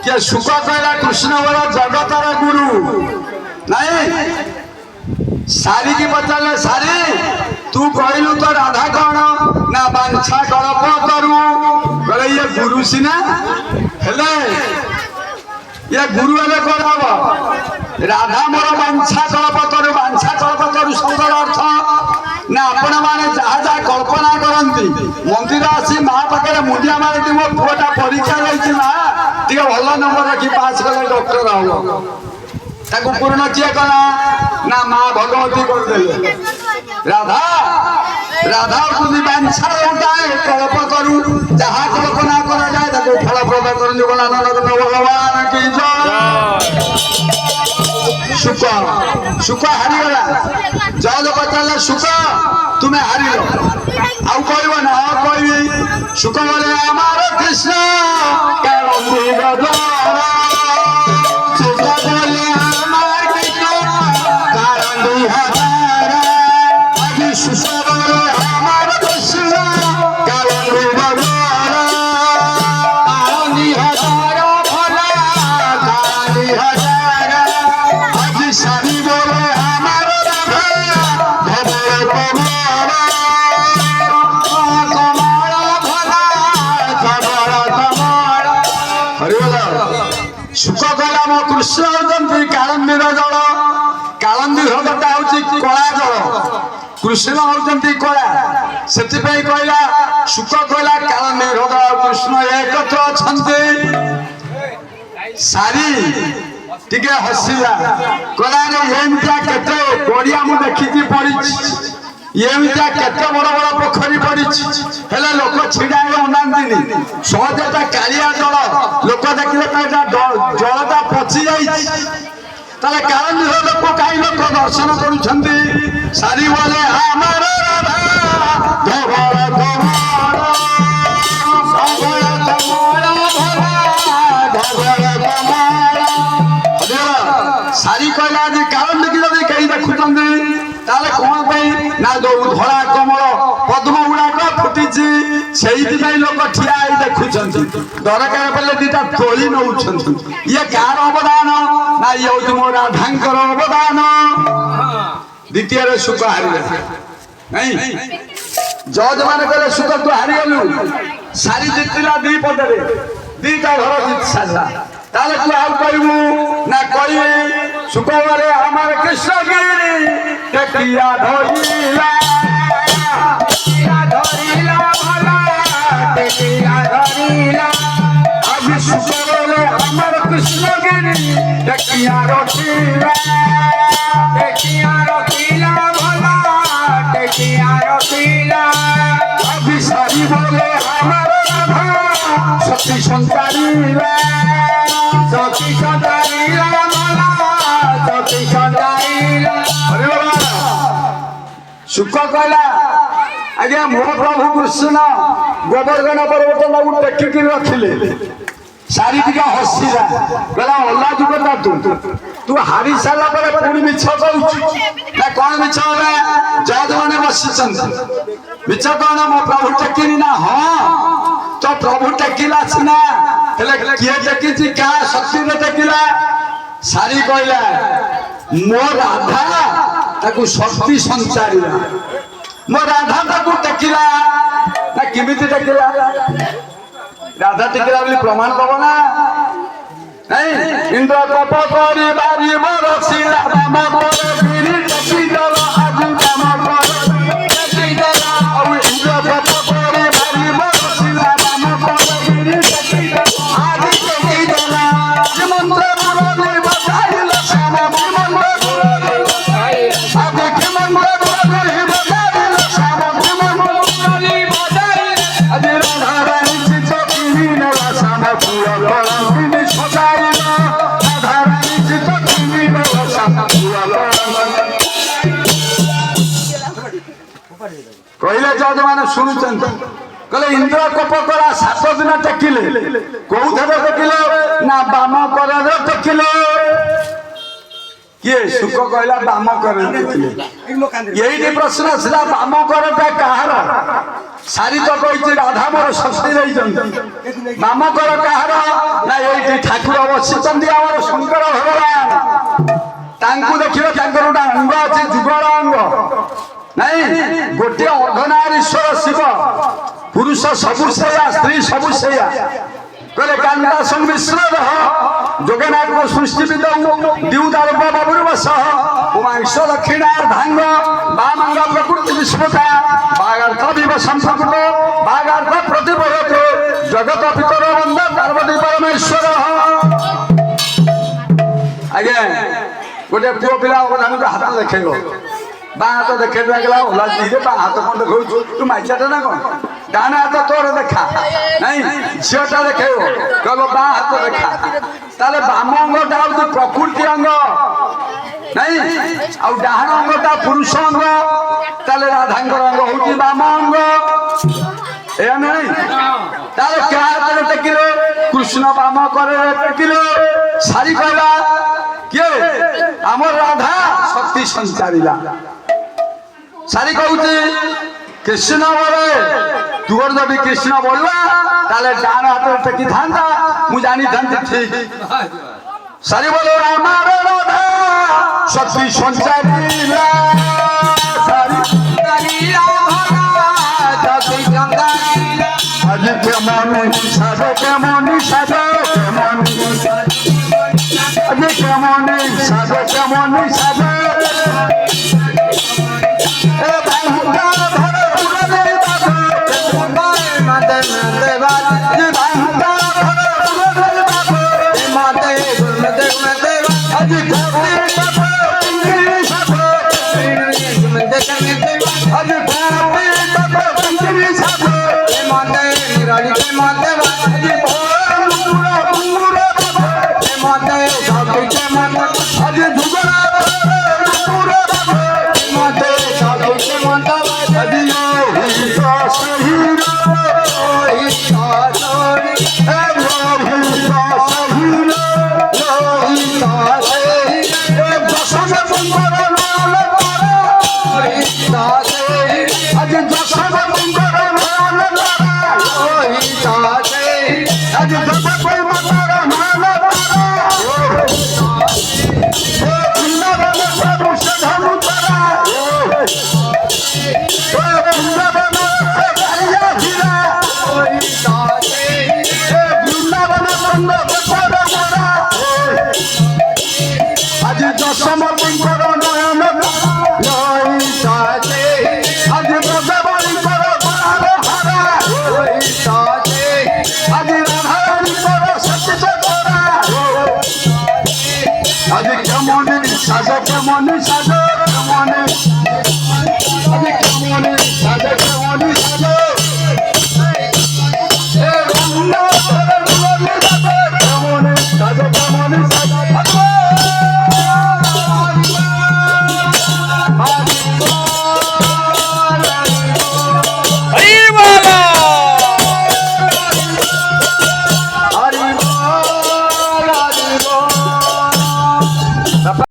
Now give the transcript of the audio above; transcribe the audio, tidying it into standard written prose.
किए सुख कहला कृष्ण बोला जगतर गुरु नहीं सारी की पचारे सारी तू कहलु तो राधा कौन ना बांछा कल्प करू कहले ये गुरु सीना हेले ये गुरु हेले कौन हम राधा मोर बांछा कल्प करू शब्दर अर्थ ना आपण मैंने जहाँ जहाँ कल्पना करती मंदिर आसी माँ पाखे मुंडिया मारती मो पुआटा परीक्षा जाइए माँ टे भल नंबर रखी पास कले डॉक्टर हम ताकू पूर्ण किए कला ना माँ भगवती करदे राधा राधा तुझी बांछा होता है कल्प करू जहाँ कल्पना करा जाए ताकू फलप्रद कर भगवान की जय सुख सुख हारीगला जल पचारे सुख तुम्हें हारिल आउ कह ना कह सुख बोले आमार कृष्ण सुख बोले आमार कृष्ण सुख बोले आमार कृष्ण सारी बोले हमार सुख कहला मो कृष्ण होती कालंदीर जल कालंदीर हृदयटा हूँ कला जल कृष्ण होती कला से कहला सुख कहला कालंदीर हृदय कृष्ण एकत्र अच्छा सारी टिके हसिला कहला एमतिया केते गड़िया मु देखी पड़ी एमतिया केते बड़ बड़ पोखरी पड़ी हेले लोक छिड़ा अनांती सहजटा कालिया जल लोक देखिले जलटा पचि जाए कारण लोक कहीं लोक दर्शन कर सारी बोले आमार सारी कहला आज कारण देखी कहीं देखुं कौन ना जो धरा कमल पद्म गुड़ाक फुटी से लोक ठिया देखुं दरकार पड़े दीटा तोली नौ ये कार अवदान ना ये हूँ मो राधांकर अवदान द्वितीय सुख हारे नहीं जज मान कहले सुख तू हारीगलु सारी जीतला दी पदे दीटा घर जीत सारा ताले तू आउ कहबू ना कही सुख बोले हमार कृष्ण गिरी टेकिया धरिला भला टेकिया धरिला आज सुख बोले हमार कृष्ण गिरी टेकिया रखिला भला टेकिया रखिला आज सारी बोले हमार राधा सती संतारिला सती संतारिला सुख कहला आज्ञा मो प्रभु कृष्ण गोवर्धन पर्वत टेकिक रखिले सारी टिका हसिला कहला अल्ला जुगता तू हारी सारा पर पुणी मिछ कहू ना कौन मिछ जज मैंने बसी मिछ कौन मो प्रभु टेकिनी ना हाँ तो प्रभु टेकिला सीना किए टेकी क्या शक्ति टेकिला सारी कहला मो राधा ताकू शक्ति संचारिला मो राधा ताकू टेकिला ना किमिति टेकिला राधा टेकिला बोली प्रमाण दब ना नहीं इंद्र कप करी बारी मोर शिला राम मोर गिरी टेकी दल आज राम मोर टेकी दल औ इंद्र कप करी बारी मोर शिला राम मोर गिरी टेकी दल आज टेकी दल ये मंत्र मुरली बजाइल श्याम कहले जज मैंने शुणुंट कहले इंद्र कपकरा 7 दिन टेकिले कौन थे टेकिले ना बाम कर टेकिले କିଏ ସୁକ କହିଲା ବାମ କରେ ଏଇଠି ପ୍ରଶ୍ନ ଆସିଲା ବାମ କରଟା କାହାର? ସାରି ତ କହିଛି ରାଧା ମୋର ଶକ୍ତି ଦେଇଛନ୍ତି। ବାମ କର କାହାର? ନା ଏଇଠି ଠାକୁର ବସିଛନ୍ତି ଆମର ଶଙ୍କର ଭଗବାନ। ତାଙ୍କୁ ଦେଖିବ ତାଙ୍କର ଗୋଟେ ଅଙ୍ଗ ଅଛି ଯୁଗଳ ଅଙ୍ଗ ନାଇଁ। ଗୋଟିଏ ଅର୍ଦ୍ଧନାରୀ ଈଶ୍ୱର ଶିବ, ପୁରୁଷ ସବୁ ସେଇଆ, ସ୍ତ୍ରୀ ସବୁ ସେଇଆ। କହିଲେ କାଳିଦାସ ମିଶ୍ର ଯୋଗନାଥ ସୃଷ୍ଟିବିଦ ଦିଉଦାର ବାବୁର ବସ ଉମାଂଶ ଦକ୍ଷିଣା ଧାଙ୍ଗ ବାମାଙ୍ଗ ପ୍ରକୃତି ବିସ୍ମୃତା ବାଗାର୍ଥ ବିବ ସମ୍ପୃକ୍ତ ବାଗାର୍ଥ ପ୍ରତିବୋଧ ଜଗତ ଭିତର ବନ୍ଦ ପାର୍ବତୀ ପରମେଶ୍ୱର। ଆଜ୍ଞା ଗୋଟେ ପୁଅ ପିଲା ଅବଧାନକୁ ହାତ ଦେଖେଇବ, ବାଁ ହାତ ଦେଖେଇ ଲାଗିଲା ଓଲା ଦିରେ ବାଁ ହାତ କଣ ଦେଖାଉଛୁ? ତୁ ମାଇଚାଟା ନା କଣ? ଡାହାଣ ହାତ ତୋର ଦେଖା ନାଇଁ, ଝିଅଟା ଦେଖେଇବ କହିବ ବାଁ ହାତ ଦେଖା। ତାହେଲେ ବାମ ଅଙ୍ଗଟା ହଉଛି ପ୍ରକୃତି ଅଙ୍ଗ ନାଇଁ, ଆଉ ଡାହାଣ ଅଙ୍ଗଟା ପୁରୁଷ ଅଙ୍ଗ। ତାହେଲେ ରାଧାଙ୍କର ଅଙ୍ଗ ହଉଛି ବାମ ଅଙ୍ଗ, ଏଇଆ ନାଇଁ। ତାହେଲେ କାହା ହାତରେ ଟେକିଲେ? କୃଷ୍ଣ ବାମ କରେ ଟେକିଲେ। ସାରି କହିଲା କିଏ? ଆମର ରାଧା ଶକ୍ତି ସଞ୍ଚାରିଲା। ସାରି କହୁଛି কৃষ্ণ বলে তোর যদি কৃষ্ণ বলবা তাহলে ডান হাতে টেকিথান্তা মু জানিথান্তি ঠিক। সারি বলে আমার রাধা শক্তি সঞ্চারিলা আজ কেমন সাজে কেমন সাজে কেমন আজ কেমন সাজে কেমন সাজে সাজা কেমন সাজা